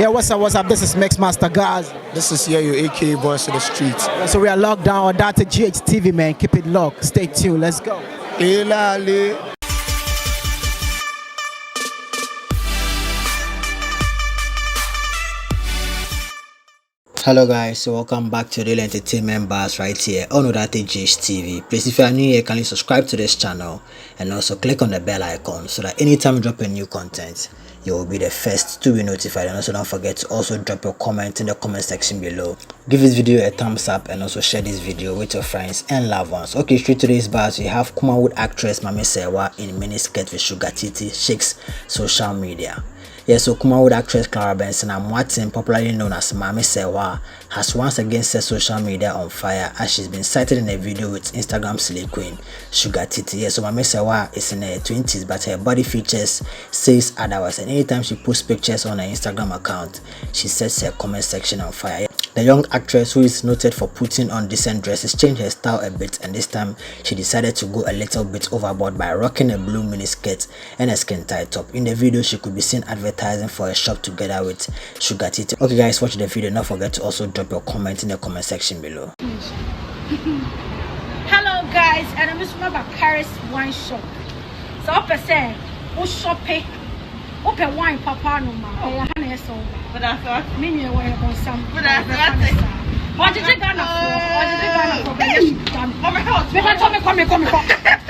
Yeah, what's up? This is Mixmaster Gaz. This is your AK Voice of the Streets. So we are locked down on Data GHTV, man. Keep it locked. Stay tuned. Let's go. Hello guys, so welcome back to Real Entertainment Bars right here on Odate GHTV. Please, if you are new here, kindly subscribe to this channel and also click on the bell icon so that anytime we drop a new content, you will be the first to be notified. And also don't forget to also drop your comment in the comment section below. Give this video a thumbs up and also share this video with your friends and loved ones. Okay, straight to today's bars, we have Kumawood actress Mami Serwa in miniskirt with Sugar Titi shakes social media. Yes, so Kumawood actress Clara Benson Amwatin, popularly known as Mami Serwa, has once again set social media on fire as she's been cited in a video with Instagram slay queen Sugar Titi. Yes, so Mami Serwa is in her 20s, but her body features says otherwise, and anytime she posts pictures on her Instagram account, she sets her comment section on fire. The young actress, who is noted for putting on decent dresses, changed her style a bit, and this time she decided to go a little bit overboard by rocking a blue miniskirt and a skin tight top. In the video, she could be seen advertising for a shop together with Sugar Titi. Okay guys, watch the video. Don't forget to also drop your comment in the comment section below. Hello guys, and I'm just about Paris wine shop. So up say, who shopping? Open wine papa no ma. Oh, honey so. But I thought me near where on some. But I thought what did you gonna for? What did you gonna for? Oh my god. Come.